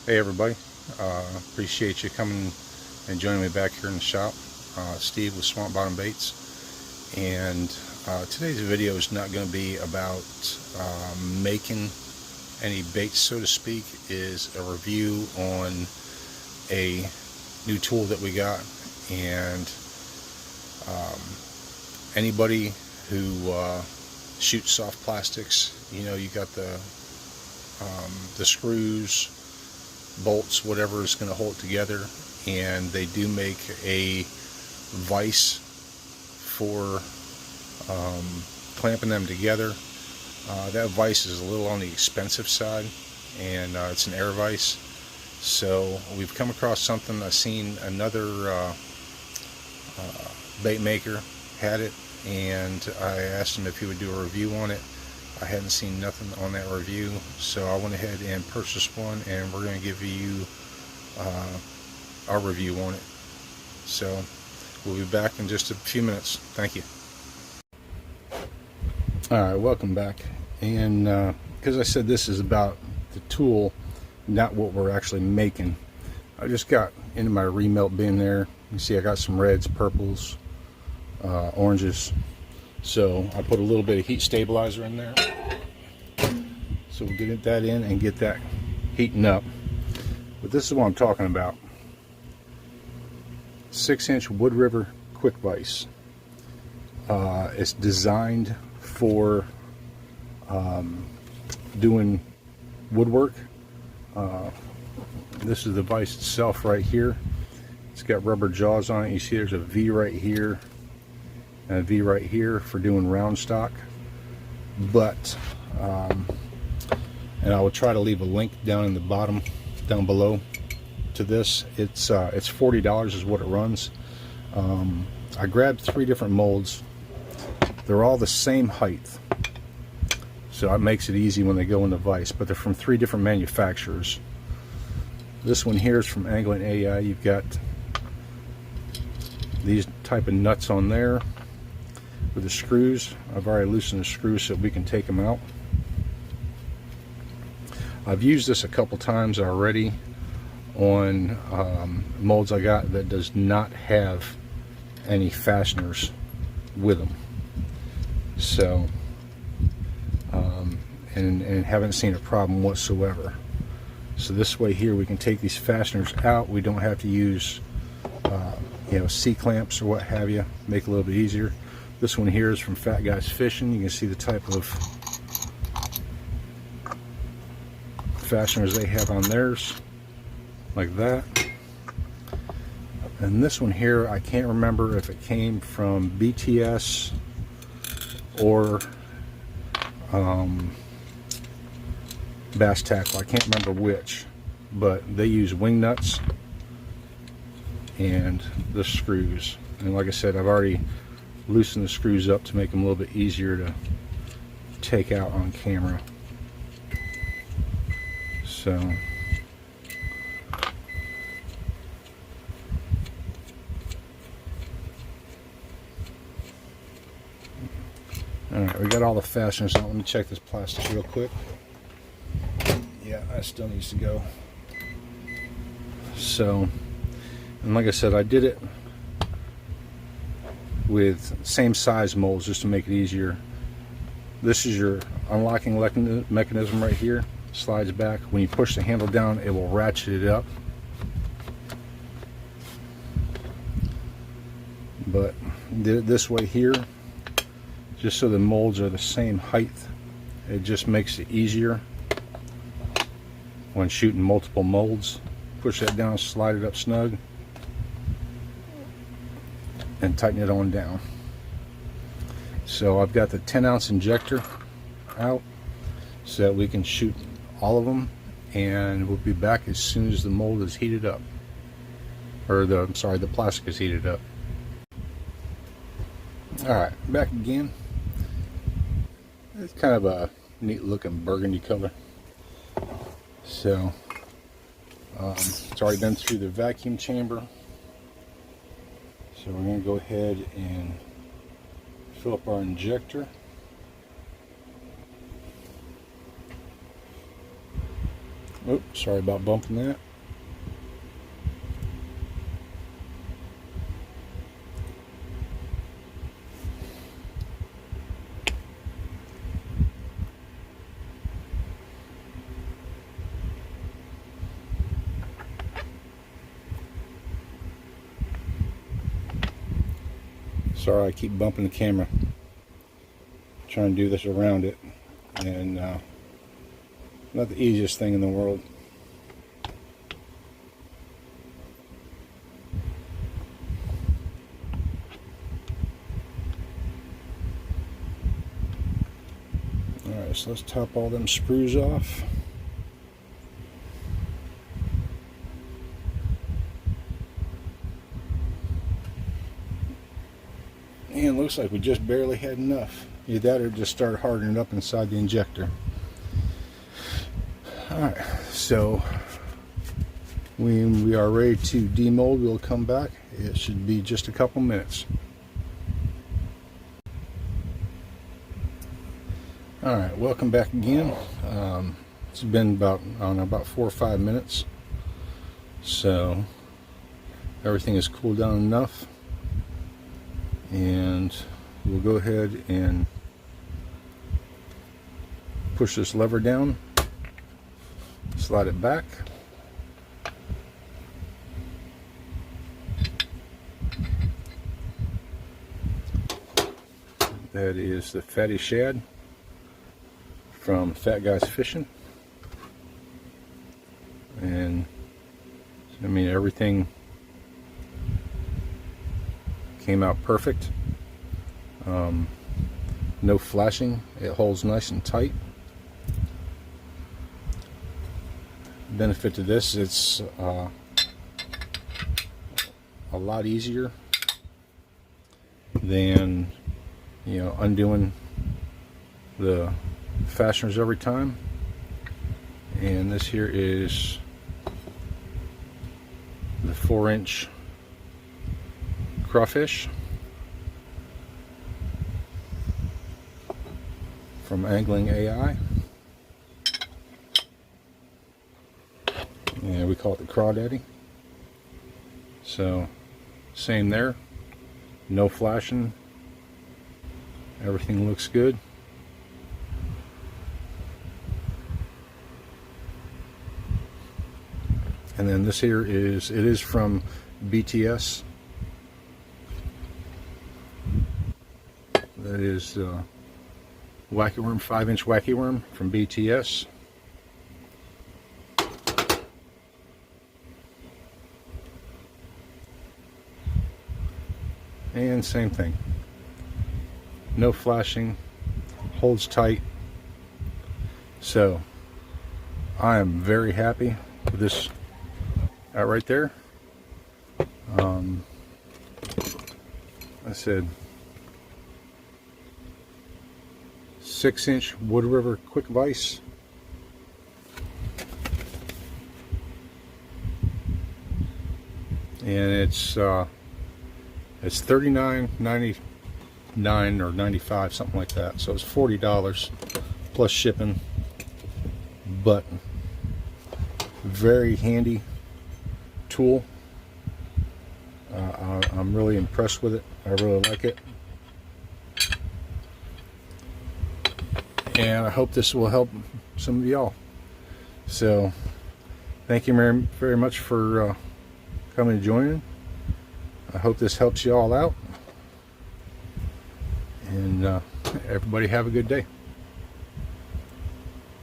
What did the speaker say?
Hey everybody, appreciate you coming and joining me back here in the shop. Steve with Swamp Bottom Baits, and today's video is not going to be about making any baits, so to speak. Is a review on a new tool that we got, and anybody who shoots soft plastics, you know, you got the screws, bolts, whatever is going to hold it together, and they do make a vise for clamping them together. That vise is a little on the expensive side, and it's an air vise. So we've come across something. I've seen another Baitmaker had it, and I asked him if he would do a review on it. I hadn't seen nothing on that review, so I went ahead and purchased one, and we're going to give you our review on it. So we'll be back in just a few minutes. Thank you. Alright, welcome back. And because I said this is about the tool, not what we're actually making, I just got into my remelt bin there. You see I got some reds, purples, oranges. So I put a little bit of heat stabilizer in there. So we'll get that in and get that heating up. But this is what I'm talking about. 6-inch Wood River quick vise. It's designed for doing woodwork. This is the vise itself right here. It's got rubber jaws on it. You see there's a V right here and a V right here for doing round stock. But and I will try to leave a link down in the bottom, down below, to this. It's $40 is what it runs. I grabbed 3 different molds. They're all the same height, so it makes it easy when they go in the vise. But they're from 3 different manufacturers. This one here is from Angling AI. You've got these type of nuts on there with the screws. I've already loosened the screws so we can take them out. I've used this a couple times already on molds I got that does not have any fasteners with them. So and haven't seen a problem whatsoever. So this way here we can take these fasteners out. We don't have to use you know, C-clamps or what have you. Make it a little bit easier. This one here is from Fat Guys Fishing. You can see the type of fasteners they have on theirs, like that. And this one here, I can't remember if it came from BTS or Bass Tackle. I can't remember which, but they use wing nuts and the screws. And like I said, I've already loosened the screws up to make them a little bit easier to take out on camera. So alright, we got all the fasteners on. Let me check this plastic real quick. Yeah, that still needs to go. So, and like I said, I did it with same size molds just to make it easier. This is your unlocking mechanism right here. Slides back. When you push the handle down, it will ratchet it up. But did it this way here just so the molds are the same height. It just makes it easier when shooting multiple molds. Push that down, slide it up snug, and tighten it on down. So I've got the 10-ounce injector out so that we can shoot all of them, and we'll be back as soon as the mold is heated up, or the plastic is heated up. Alright, back again. It's kind of a neat looking burgundy color. So it's already been through the vacuum chamber, so we're going to go ahead and fill up our injector. Oh, sorry about bumping that. Sorry, I keep bumping the camera. Trying to do this around it, and not the easiest thing in the world. Alright, so let's top all them screws off. And looks like we just barely had enough. Either that or just start hardening up inside the injector. Alright, so when we are ready to demold, we'll come back. It should be just a couple minutes. Alright, welcome back again. It's been about, I don't know, about 4 or 5 minutes. So everything is cooled down enough. And we'll go ahead and push this lever down, slide it back, that is the fatty shad from Fat Guys Fishing. And I mean, everything came out perfect. No flashing. It holds nice and tight. Benefit to this, it's a lot easier than, you know, undoing the fasteners every time. And this here is the 4-inch crawfish from Angling AI. And we call it the Crawdaddy. So same there, no flashing, everything looks good. And then this here is, it is from BTS. That is wacky worm, 5-inch wacky worm from BTS. And same thing, no flashing, holds tight. So I am very happy with this out right there. I said 6-inch Wood River Quick Vise. And it's $39.99 or 95, something like that. So it's $40 plus shipping. But very handy tool. I'm really impressed with it. I really like it. And I hope this will help some of y'all. So thank you very, very much for coming and joining. I hope this helps you all out. And everybody have a good day.